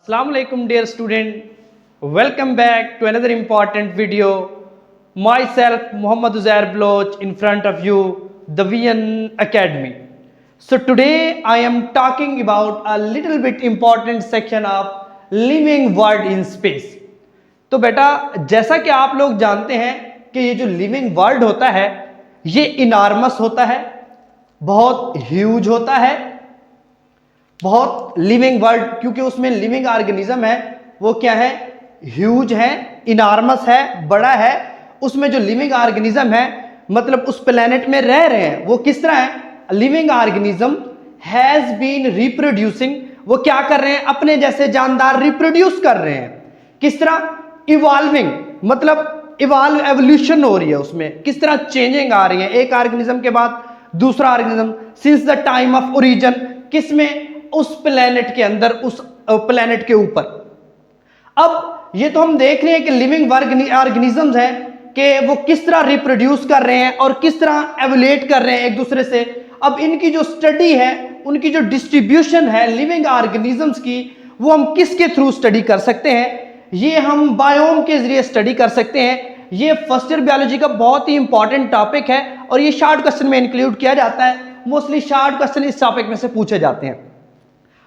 Assalamu alaikum dear student, welcome back to another important video. Myself Muhammad Uzair Bloch in front of you, the VN Academy. So today I am talking about a little bit important section of living world in space. तो बेटा जैसा कि आप लोग जानते हैं कि ये जो लिविंग वर्ल्ड होता है ये इनॉर्मस होता है, बहुत ह्यूज होता है, बहुत लिविंग वर्ल्ड क्योंकि उसमें लिविंग ऑर्गेनिज्म है वो क्या है, ह्यूज है, इनॉर्मस है, बड़ा है। उसमें जो लिविंग ऑर्गेनिज्म है मतलब उस प्लेनेट में रह रहे हैं वो किस तरह है, living organism has been reproducing, वो क्या कर रहे हैं, अपने जैसे जानदार रिप्रोड्यूस कर रहे हैं। किस तरह, इवॉल्विंग, मतलब इवॉल्व एवोल्यूशन हो रही है, उसमें किस तरह चेंजिंग आ रही है एक ऑर्गेनिज्म के बाद दूसरा organism since the time of origin, किसमें, उस प्लेनेट के अंदर, उस प्लेनेट के ऊपर। अब ये तो हम देख रहे हैं कि लिविंग ऑर्गेनिजम्स हैं कि वो किस तरह रिप्रोड्यूस कर रहे हैं और किस तरह एवोल्यूट कर रहे हैं एक दूसरे से। अब इनकी जो स्टडी है, उनकी जो डिस्ट्रीब्यूशन है लिविंग ऑर्गेनिजम्स की, वो हम किसके थ्रू स्टडी कर सकते हैं, ये हम बायोम के जरिए स्टडी कर सकते हैं। ये फर्स्ट ईयर बायोलॉजी का बहुत ही इंपॉर्टेंट टॉपिक है और ये शॉर्ट क्वेश्चन में इंक्लूड किया जाता है। मोस्टली शॉर्ट क्वेश्चन इस टॉपिक में से पूछे जाते हैं।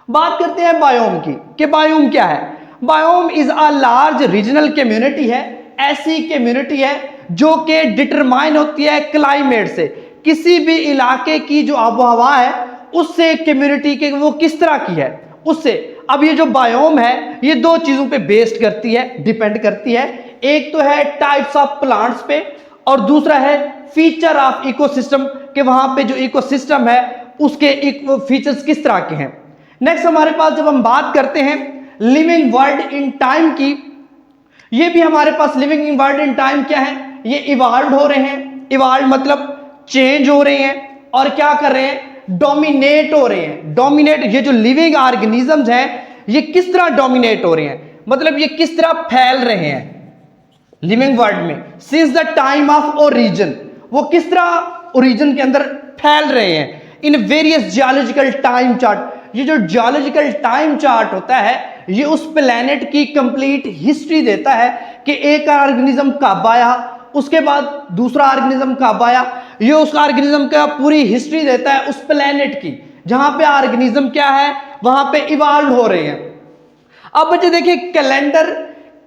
बात करते हैं बायोम की कि बायोम क्या है। Biome is a large regional community है, ऐसी कम्युनिटी है जो कि डिटरमाइन होती है क्लाइमेट से, किसी भी इलाके की जो आबो हवा है उससे कम्युनिटी के वो किस तरह की है उससे। अब ये जो बायोम है ये दो चीजों पे बेस्ड करती है, डिपेंड करती है। एक तो है टाइप्स ऑफ प्लांट्स पे और दूसरा है फीचर ऑफ इकोसिस्टम कि वहां पे जो इकोसिस्टम है उसके फीचर्स किस तरह के हैं। नेक्स्ट हमारे पास जब हम बात करते हैं लिविंग वर्ल्ड इन टाइम की, ये भी हमारे पास लिविंग वर्ल्ड इन टाइम क्या है, ये इवॉल्व हो रहे हैं, इवॉल्व मतलब चेंज हो रहे हैं और क्या कर रहे हैं, डोमिनेट हो रहे हैं। डोमिनेट, ये जो लिविंग ऑर्गेनिजम्स हैं ये किस तरह डोमिनेट हो रहे हैं, मतलब ये किस तरह फैल रहे हैं लिविंग वर्ल्ड में since the time of origin, वो किस तरह ओरिजिन के अंदर फैल रहे हैं in various geological time chart. ये जो जियोलॉजिकल टाइम चार्ट होता है ये उस प्लेनेट की कंप्लीट हिस्ट्री देता है कि एक ऑर्गेनिज्म कब आया, उसके बाद दूसरा ऑर्गेनिज्म कब आया। ये उस ऑर्गेनिज्म का पूरी हिस्ट्री देता है उस प्लेनेट की जहां पे ऑर्गेनिज्म क्या है वहां पे इवॉल्व हो रहे हैं। अब बच्चे देखिए calendar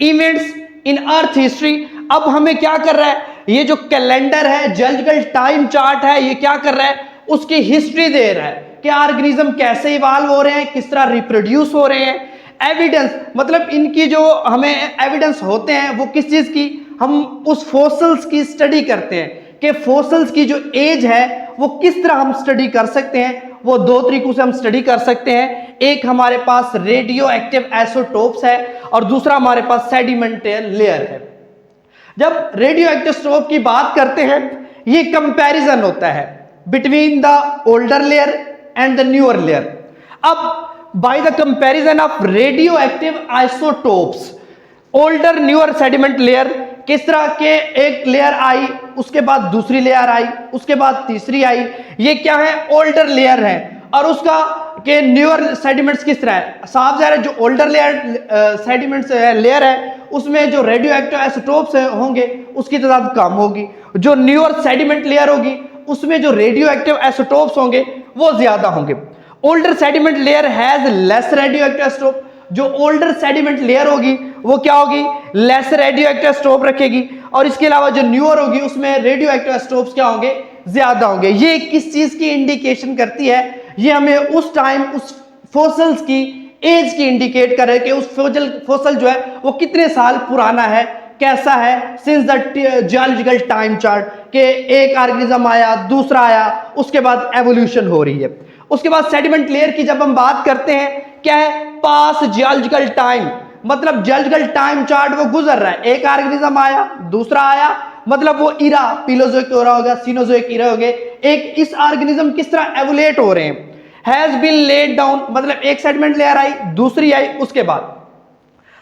events in earth history, अब हमें क्या कर रहा है, ये जो कैलेंडर है जियोलॉजिकल टाइम चार्ट है ये क्या कर रहा है, उसकी हिस्ट्री दे रहा है कि ऑर्गेनिज्म कैसे इवॉल्व हो रहे हैं, किस तरह रिप्रोड्यूस हो रहे हैं। एविडेंस मतलब इनकी जो हमें एविडेंस होते हैं वो किस चीज की, हम उस फोसिल्स की स्टडी करते हैं कि फोसिल्स की जो एज है वो किस तरह हम स्टडी कर सकते हैं। वो दो तरीकों से हम स्टडी कर सकते हैं, एक हमारे पास रेडियो एक्टिव आइसोटोप्स है और दूसरा हमारे पास सेडिमेंटल लेयर है। जब रेडियो एक्टिव आइसोटोप की बात करते हैं ये कंपैरिजन होता है between the older layer and the newer layer. अब by the comparison of radioactive isotopes, older newer sediment layer, किस तरह के एक लेयर आई उसके बाद दूसरी लेयर आई उसके बाद तीसरी आई, ये क्या है, ओल्डर लेयर है। और उसका के न्यूअर सेडिमेंट्स किस तरह है, साफ ज़ाहिर है जो ओल्डर लेयर सेडिमेंट्स लेयर है उसमें जो रेडियो एक्टिव आइसोटोप्स होंगे उसकी तादाद कम होगी, जो न्यूअर सेडिमेंट लेयर होगी उसमें जो रेडियो एक्टिव आइसोटोप्स होंगे वो ज्यादा होंगे। Older sediment layer has less radio active isotope, जो ओल्डर सेडिमेंट लेयर होगी वो क्या होगी, लेस रेडियो एक्टिव आइसोटोप रखेगी। और इसके अलावा जो न्यूअर होगी उसमें रेडियो एक्टिव आइसोटोप्स क्या होंगे, ज्यादा होंगे। ये किस चीज की इंडिकेशन करती है, ये हमें उस टाइम उस फोसिल्स की एज की इंडिकेट करे कि उस फोसिल जो है वो कितने साल पुराना है, कैसा है, since the geological time chart के एक ऑर्गेनिज्म आया दूसरा आया उसके बाद एवोल्यूशन हो रही है। उसके बाद सेडिमेंट लेयर की जब हम बात करते हैं क्या है, पास जियोलॉजिकल टाइम, मतलब जियोलॉजिकल टाइम चार्ट वो गुजर रहा है, एक ऑर्गेनिज्म आया दूसरा आया, मतलब वो इरा पीलोजोइक इरा हो गया, सीनोजोइक इरा हो गए, एक इस ऑर्गेनिज्म किस तरह एवोलेट हो रहे हैं। हैज बीन लेड डाउन मतलब एक सेडिमेंट लेयर आई दूसरी आई उसके बाद।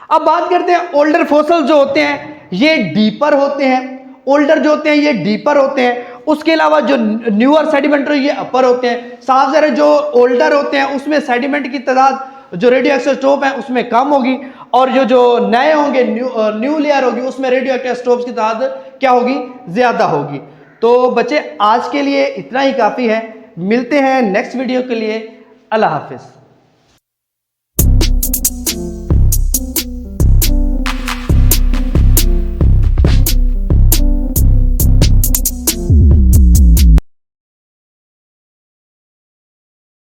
अब बात करते हैं ओल्डर फोसिल जो होते हैं ये डीपर होते हैं, ओल्डर जो होते हैं ये डीपर होते हैं। उसके अलावा जो न्यूअर सेडिमेंट ये अपर होते हैं। साफ ज़रा जो ओल्डर होते हैं उसमें सेडिमेंट की तादाद जो रेडियो एक्टिव स्टोव है उसमें कम होगी, और जो नए होंगे न्यू लेयर होगी उसमें रेडियो एक्टिव स्टोव की तादाद क्या होगी, ज्यादा होगी। तो बच्चे आज के लिए इतना ही काफी है, मिलते हैं नेक्स्ट वीडियो के लिए। अल्लाह हाफिज।